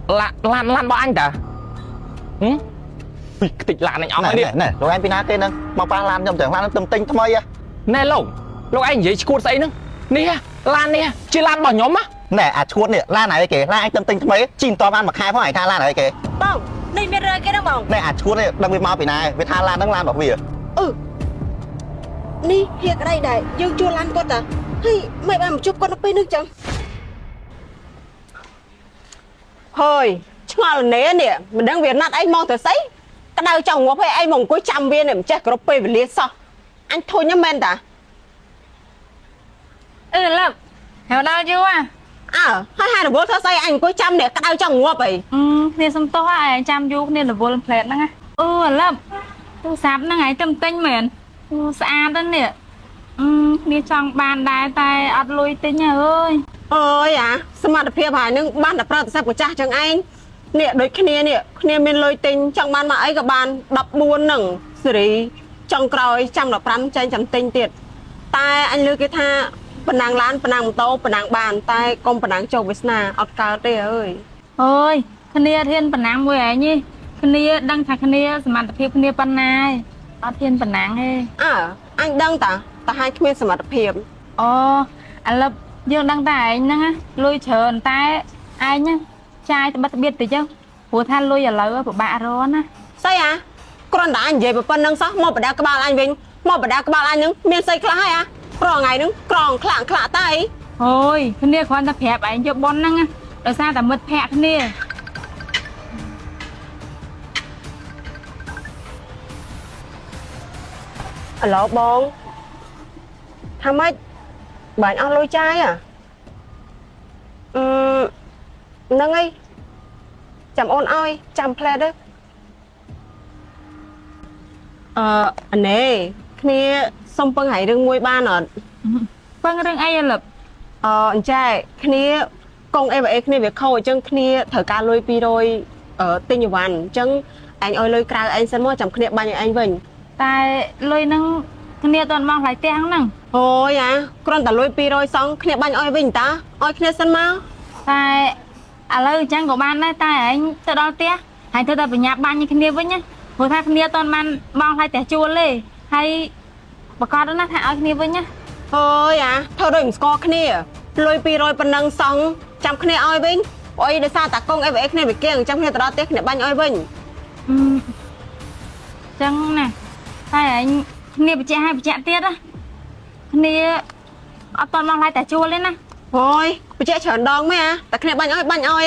lan bao anh ta tịch lan anh ông này này rồi anh pina tên nè mà ba lan trong tưởng lan tâm tinh tham ơi nè lúc anh vậy cua say nữa nè lan nè chưa lan bao nhóm á nè à chuột nè lan này kìa lan anh tâm tinh tham ấy chim to ban mà khai phải tha lan này kìa bông đây miền rơi cái đó bông nè à chuột này đang bị mau bị này với tha lan đang lan bảo vìนี่เฮียก็ได้ได้ยังชัวรันก็แต่เฮ้ยไม่บ้ามันจุบก็ต้องไปนึกจังเฮ้ยช่างอะไรเนี่ยมันดังเวียนนัดไอ้มองแต่ไซก็ได้จังหัวไปไอ้มองกุ้ยจำเวียนเนี่ยมันแจ๊กกระไปเลียซอanh thôi nhá men ta Lập hiểu đâu chưa hai đứa thơ say anhกุ้ยจำเนี่ยก็ได้จังหัวไปเนี่ยสมโตai chăm vôเนี่ยlà vô làm phèn đó nghe Lập tu sạp nó ngày tâm tinh mền tu xa đó nè đi trong bàn đài tay ọt lui tinh nhà ơi ơiสมัติเพียบหายนึงบ้านดับประทับกับจ้าจังไอ้เนี่ยโดยแค่เนี่ยเป็นลอยติงจังบ้านมาไอ้กับบ้านดับบัวหนึ่งสิจังกรอยจำดับพรำใจจำติงเตียดตายอันลือกีท่าปนังร้านปนังโต๊ะปนังบานตายกรมปนังโจวิสนาอดกาเต้เอ้ยคันเนียเทียนปนังมวยไอ้นี่คันเนียดังจากคันเนียสมัติเพียบคันเนียปันนายอดเทียนปนังเฮ้anh đăng ta hai cáiสมัติเพียบanh Lập dương đăng tải anh nè lôi chờ tay ai nhá trai thì bắt biết từ chứ của than lôi ở lỡ của bà rồi nè say con đã anh về một con nâng sắc một bả các bạn anh vinh một bả các bạn anh nâng miền say khá hay còn ngày nâng còn khả tay thôi cái này con ta phẹp anh cho bon năng ở xa ta mất phẹp cái này lỗ bonทำไมบ้านเอาลอยใจนั่งไงจำโอนอ้อยจำเพลดด้วยอันนี้นี่ส่งเปิงหายเรื่องมวยบ้านหน่อยเปิงเรื่องไอ้Lậpอันใช่นี่กงเอเอ็กนี่เวียเข้าจังนี่เถอะการลอยปีโดยติงอยู่วันจังอันอ้อยลอยกลางอันสมมติจำนี่บ้านอย่างอันวิ่งแต่ลอยนั่งคันเนียตอนมองหลายเตียงนั่งโอ้ยกรอนแต่ลอยปีโดยสองนี่บ้านอ้อยวิ่งตาอ้อยนี่สันมาแต่อะไรจังcủa bạn đấyแต่anh tự đo tia hay tôi ta phải nhập ban nhưคันเนียvới nhá hồi thayคันเนียตอนมันมองหลายแต่ชวนเลยให้ประกอบด้วยนะถ้าเอาคันเนียvới nhá เฮ้ยเธอโดนสกอร์นี่ลอยปีลอยปนังสองจำนี่อ้อยวิ่งโอ้ยเดี๋ยวซาตากงเอฟเอ็กนี่ไปเกี่ยงจำนี่ตลอดเต็กเนี่ยบ้านอ้อยวิ่งจังnèแต่anhคันเนียไปแจกให้ไปแจกเตี้ยนะคันเนียเอาตอนมองหลายแต่ชวนเลยนะโอ้ยไปเจ๊เฉินดองไหมแต่คันเนียบ้านอ้อย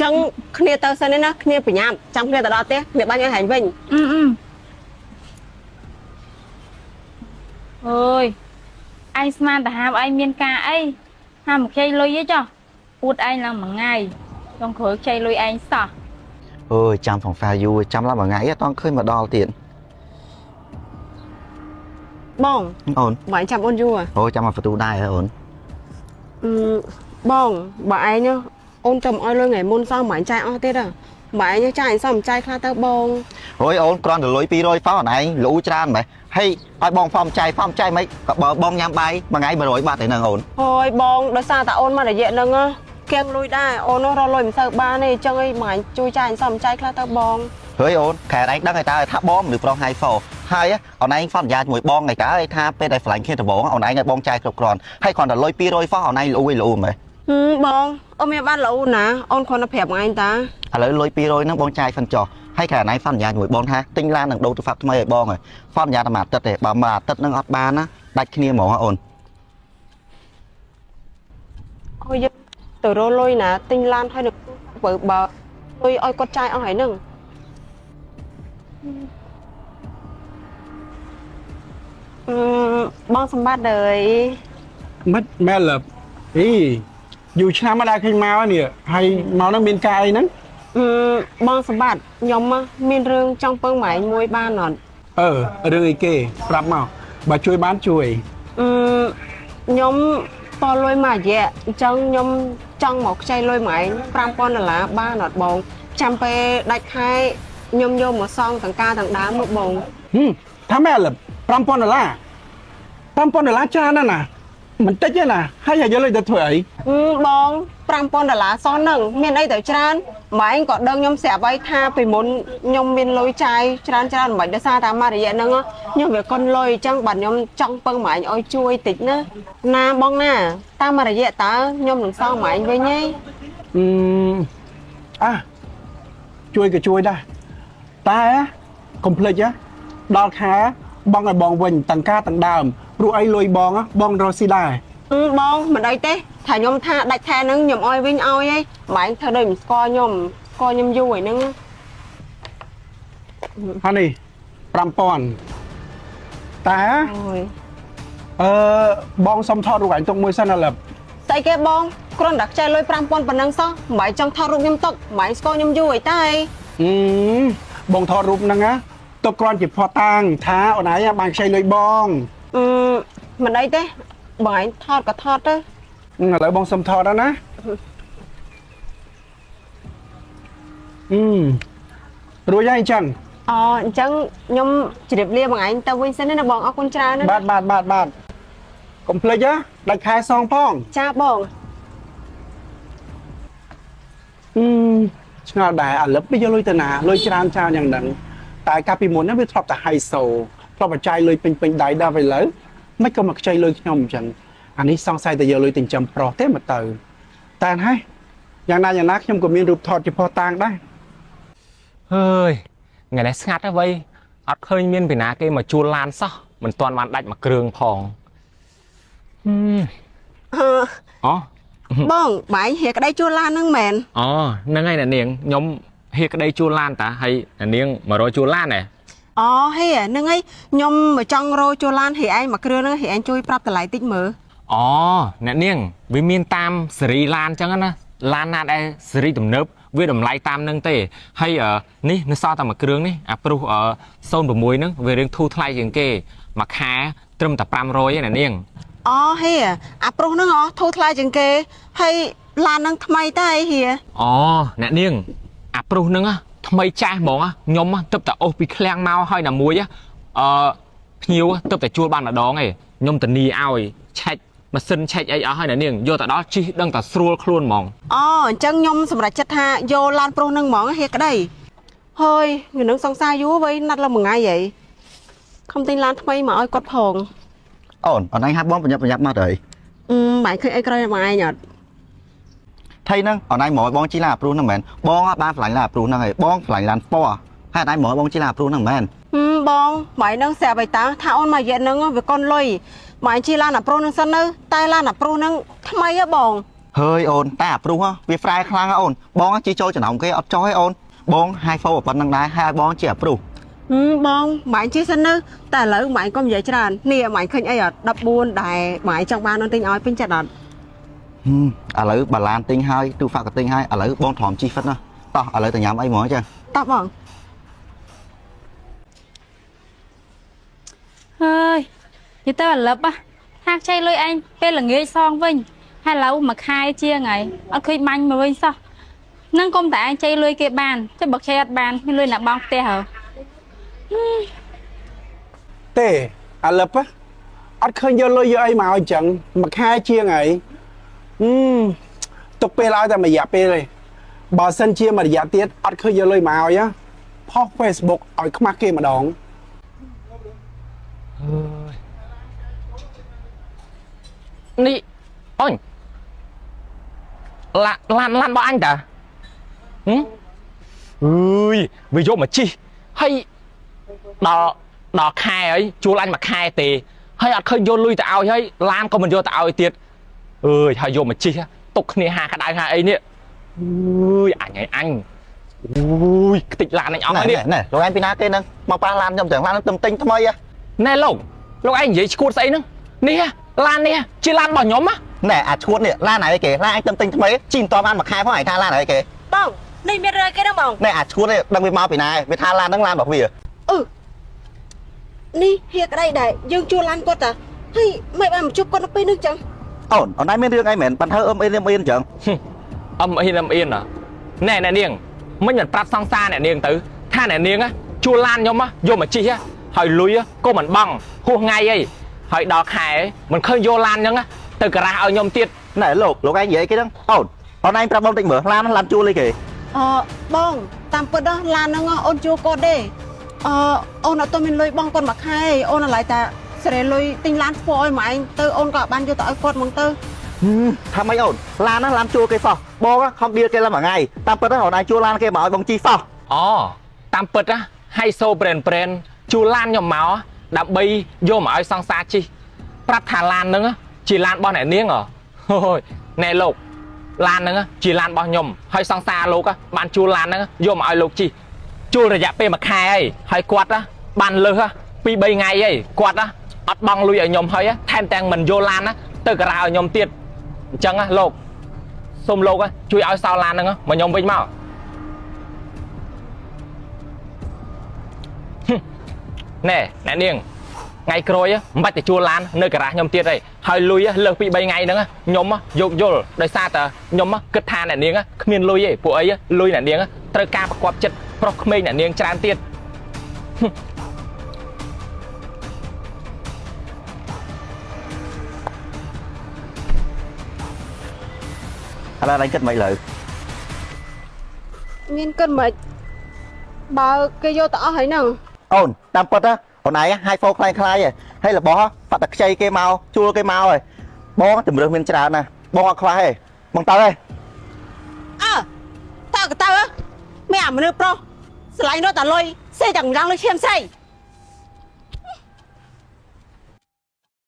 จังคันเนียเตอร์เซนนี่นะคันเนียไปย้ำจำคันเนียตลอดเต็กเนี่ยบ้านอ้อยหันวิ่งơi anh man ta ham anh miên ca ấy ham một chai lôi với cho út anh là một ngày trong khối chai lôi anh sao ôi chăm phòng pha du chăm lắm mà ngàyต้องขึ้นมาดอลtiền บ้องโอนบ่ายจำอ้นยู่โอ้จำมาประตูได้เหรอโอนบ้องบ่ายเนี่ยอ้นจำอ้อยเลยไงมุนซ้อมบ่ายใจอ้อเต้ด่ะบ่ายเนี่ยใจซ้อมใจคลาเตอร์บ้องโอ้ยโอนกรอนเดี๋ยวลอยปีลอยฟ้าไหนรู้จานไหมให้ไอ้บองฟอมใจไหมกับบองยามใบมาไงมาลอยบาดแต่นางโอนโอ้ยบ้องโดยซาแต่อ้นมาแต่เยอะนึงเกียงลุยได้โอนเราลอยมันเสิร์ฟบ้านนี่จังไอ้หมายจุยใจซ้อมใจคลาเตอร์บ้องเฮ้ยโอนแค่ไอ้ดังไอ้ตาทับบอมหรือปลองไฮโฟhai á, ông này phát ra mùi bong này cả tha bên đây phải kia bóng, ông này bong chai cực còn, hay còn là lôi pi lôi phá ông này lùi mà. Bong, ông em bắt lũ nè, ông còn là phèo mà anh ta. Lôi pi lôi nó bong chai phân trò, hay cả này phát ra mùi bong ha, tinh lan đằng đâu từ phát mấy bong rồi, phát ra mà tật để bà mà tật nó ngót ba á, đặt kia mỏ ổn. Ôi giật, từ rô lôi nè, tinh lan hay được bự bờ, lôi ôi con trai ông hãy nừng. Bong xong bắt đời mất mẹ Lập ý dù cha mà đã khi máu nè hay máu nó miên cay nè bong xong bắt nhóm miên rương trong phương máy môi ba nọn rương ấy kêรับmàu bà chui bán chui nhóm to lôi mà dẹ trong nhóm trong một chai lôi máy pram con là ba nọt bông chăm pe đạch hai nhóm vô một song thằng ca thằng đá một bông thằng mẹ Lập pram con là $5 chaนั่นน่ะมันเต๊ะน่ะให้อย่าเยอะเลยจะถอยบอง $5,000សោះហ្នឹងមានអីទៅច្រើនម៉ែឯងក៏ដឹងខ្ញុំស្រាប់ហើយថាពីមុនខ្ញុំមានលុយចាយច្រើនមិនដោយសារតែមករយៈហ្នឹងខ្ញុំវាកុនលុយអញ្ចឹងបាទខ្ញុំចង់ពឹងម៉ែឯងឲ្យជួយតិចណាណាបងណាតាមមករយៈតើខ្ញុំនឹងសងម៉ែឯងវិញហី ជួយក៏ជួយដែរតែកុំភ្លេចដល់ខែបងឲ្យបងវិញទាំងការទាំងដើមព្រោះអីលុយបងរស់ស៊ីដែរ បងមិនអីទេថាខ្ញុំថាដាច់ខែហ្នឹងខ្ញុំឲ្យវិញឲ្យហីម៉ែឯងធ្វើដូចមិនស្គាល់ខ្ញុំយូរហើយហ្នឹង ហើយនេះ5,000តែ អូយ បងសុំថតរូបឯងទុកមួយសិនឥឡូវ ស្អីគេបងគ្រាន់តែខ្ចីលុយ$5,000ប៉ុណ្ណឹងសោះម៉ែចង់ថតរូបខ្ញុំទុកម៉ែស្គាល់ខ្ញុំយូរហើយតើបងថតរូបហ្នឹងណាទុកគ្រាន់ជាផតតាំងថាអូនឯងបានខ្ចីលុយបង មិនអីទេបងឯងថតក៏ថតទៅ ឥឡូវបងសុំថតដល់ណារួចហើយអញ្ចឹង អញ្ចឹងខ្ញុំជម្រាបលាបងឯងទៅវិញសិនណាបងអរគុណច្រើនណា បាទកុំភ្លេចដាច់ខែសងផង ចាបង ឆ្ងល់ដែរឥឡូវវាយកលុយទៅណាលុយច្រើនយ៉ាងហ្នឹងតែកាលពីមុនហ្នឹងវាធ្លាប់តែហៃសូធ្លាប់បច្ច័យលុយពេញដៃដល់ឥឡូវមិនក៏មកខ្ចីលុយខ្ញុំអញ្ចឹងអានេះសង្ស័យតែយកលុយទៅចិញ្ចឹមប្រុសទេមកទៅតែហើយយ៉ាងណាខ្ញុំក៏មានរូបថតជាផុសតាងដែរ ហើយថ្ងៃនេះស្ងាត់ទៅវិញអត់ឃើញមានពីណាគេមកជួលឡានសោះមិនទាន់បានដាច់មួយគ្រឿងផងបងម៉ែហៀក្តីជួលឡានហ្នឹងមែន ហ្នឹងហើយអ្នកនាងខ្ញុំហៀក្តីជួលឡានតាហើយអ្នកនាងមករកជួលឡានហ៎ ហេហ្នឹងហើយខ្ញុំមកចង់រកជួលឡានហេឯងមួយគ្រឿងហ្នឹងហេឯងជួយប្រាប់តម្លៃតិចមើល អ្នកនាងវាមានតាមសេរីឡានអញ្ចឹងណាឡានណាដែលសេរីទំនើបវាតម្លៃតាមនឹងទេហើយនេះនៅសល់តែមួយគ្រឿងនេះអាប្រុស06ហ្នឹងវារៀងធូរថ្លៃជាងគេមួយខែត្រឹមតែ500ឯអ្នកនាង ហេអាប្រុសហ្នឹងធូរថ្លៃជាងគេហើយឡានហ្នឹងថ្មីតែអីហៀ អ្នកនាងអាប្រុសហ្នឹងថ្មីចាស់ហ្មងខ្ញុំទឹកតែអូសពីឃ្លាំងមកហើយណាមួយភ្ញៀវទឹកតែជួលបានម្ដងឯងខ្ញុំធានាឲ្យឆែកម៉ាស៊ីនឆែកអីអស់ហើយអ្នកនាងយកទៅដល់ជិះដឹងតែស្រួលខ្លួនហ្មង អញ្ចឹងខ្ញុំសម្រេចចិត្តថាយកឡានប្រុសហ្នឹងហ្មងហេក្តីហើយខ្ញុំនឹងសង្សារយូរវៃណាត់ឡើងមួយថ្ងៃហីខំទិញឡានថ្មីមកឲ្យគាត់ផង អូនឯងហាត់បងប្រញាប់មកទៅ ម៉ែឃើញអីក្រោយមកឯងអត់ ថៃហ្នឹងអូនឯងមកឲ្យបងជីឡាអាព្រុសហ្នឹងមែនបងបានឆ្លាញ់ឡាអាព្រុសហ្នឹងហើយបងឆ្លាញ់ឡានពណ៌ហើយអូនឯងមកឲ្យបងជីឡាអាព្រុសហ្នឹងមែន បងម៉ែហ្នឹងស្រាប់ហើយតាថាអូនមករយៈហ្នឹងវាកុនលុយម៉ែជីឡានអាប្រុសហ្នឹងសិនទៅតែឡានអាប្រុសហ្នឹងថ្មីហ៎បង ហើយអូនតែអាព្រុសវាហ្វ្រែខ្លាំងអូនបងជីចូលចំណោមគេអត់ចោះឯអូនបងហាយហ្វូប៉ុណ្្នឹងដែរហើយឲ្យបងជីអាព្រុស បងម៉ែជីសិនទៅតែឥឡូវម៉ែកុំនិយាយច្រើននេះម៉ែឃើញអីអត់14ដែរម៉ែចង់បានអូនទិញឲ្យពេញចិត្តអត់ ឥឡូវបាឡានទិញហើយទូហ្វាក់ក៏ទិញហើយឥឡូវបងទ្រាំជីហ្វិតណាតោះឥឡូវទៅញ៉ាំអីហ្មងចា តោះបង ហើយនិយាយទៅអាលឹបថាខ្ចីលុយឯងពេលល្ងាចសងវិញហើយឥឡូវមួយខែជាងហើយអត់ឃើញបាញ់មកវិញសោះនឹងកុំតែឯងខ្ចីលុយគេបានតែបើខ្ចីអត់បានមានលុយណាបងផ្ទះហ៎ ទេអាលឹបអត់ឃើញយកលុយយកអីមកអញ្ចឹងមួយខែជាងហើយទុកពេលឲ្យតែមួយរយៈពេលទេបើសិនជាមួយរយៈទៀតអត់ឃើញយកលុយមកឲ្យផុស Facebook ឲ្យខ្មាស់គេម្ដង នេះអូនឡានរបស់អញតាវាយកមកជីហើយដល់ខែហើយជួលអញមួយខែទេហើយអត់ឃើញយកលុយទៅឲ្យហើយឡានក៏មិនយកទៅឲ្យទៀតហើយយកមកជីទុកគ្នាហាក្តៅហាអីនេះអញខ្ទេចឡានអញអស់ហើយនេះ ណែលោកឯងពីណាទេហ្នឹងមកប៉ះឡានខ្ញុំទាំងឡានខ្ញុំទិញថ្មីណែលោកឯងនិយាយឈួតស្អីហ្នឹងនេះឡាននេះជាឡានរបស់ខ្ញុំណែអាឈួតនេះឡានไหนគេឡានឯងទិញថ្មីជីមិនតបានមួយខែផងឯងថាឡានไหนគេ បងនេះមានរើគេហ្នឹងបង ណែអាឈួតនេះដឹងវាមកពីណាវាថាឡានហ្នឹងឡានរបស់វា នេះហៀក្តីដែរយើងជួលឡានគាត់តាហើយមិនបានមកជួបគាត់នៅពេលហ្នឹងចឹង អូនឯងមានរឿងអីមែនបានធ្វើអ៊អ៊ីនចឹង អ៊ីនណែនាងមិនប្រាប់សង្សារអ្នកនាងទៅថាអ្នកនាងជួលឡានខ្ញុំយកមកជីហើយលុយក៏មិនបង់ហួសថ្ងៃអីហើយដល់ខែមិនឃើញយកឡានចឹងទៅការ៉ាសឲ្យខ្ញុំទៀត ណែលោកឯងនិយាយគេហ្នឹងអូន អូនឯងប្រាប់បងតិចមើលឡានជួលអីគេ បងតាមពិតណាឡានហ្នឹងអូនជួកូនទេអូនអត់ទៅមានលុយបងកូនមួយខែអូនឡៃតាស្រែលុយទិញឡានស្ពឲ្យម៉ែឯងទៅអូនក៏បានយកទៅឲ្យគាត់ហ្មងទៅ ថាម៉េចអូនឡានជួលគេសោះបងខំបៀលគេឡើងមួយថ្ងៃតាមពិតអូនឯងជួលឡានគេមកឲ្យបងជីសោះ អូតាមពិតណាហើយសូប្រេនជួលឡានខ្ញុំមកដើម្បីយកមកឲ្យសង្សារជីប្រាប់ថាឡានហ្នឹងជាឡានរបស់អ្នកនាងហូយណែលោកឡានហ្នឹងជាឡានរបស់ខ្ញុំហើយសង្សារលោកបានជួលឡានហ្នឹងយកមកឲ្យលោកជីជួលរយៈពេលមួយខែហើយគាត់បានលើសពី3ថ្ងៃហើយគាត់អត់បង់លុយឲ្យខ្ញុំហើយថែមទាំងមិនយកឡានទៅការ៉ាឲ្យខ្ញុំទៀតអញ្ចឹងលោកសូមលោកជួយឲ្យសោឡានហ្នឹងមកខ្ញុំវិញមក ណែអ្នកនាងថ្ងៃក្រោយមិនបាច់ទៅជួលឡាននៅការ៉ាខ្ញុំទៀតទេហើយលុយលើសពី3ថ្ងៃហ្នឹងខ្ញុំយកយល់ដោយសារតែខ្ញុំគិតថាអ្នកនាងគ្មានលុយទេពួកអីលុយអ្នកនាងត្រូវការប្រកបចិត្តប្រុសក្មេងអ្នកនាងច្រើនទៀត ឥឡូវឯងគិតមិនលើ មានគិតមិនបើគេយកទៅអស់ហើយហ្នឹង អូនតាមពិតអូនឯងឲ្យហ្វូខ្លាំងខ្លាយហើយរបស់បាត់តែខ្ចីគេមកជួលគេមកហើយបងជំរឿនមានច្រើនណាស់បងអត់ខ្វះទេបងទៅទេ តើមានអាមនុស្សប្រុសស្រឡាញ់រត់តែលុយសេទាំងយ៉ាងលុយឈាមស្អី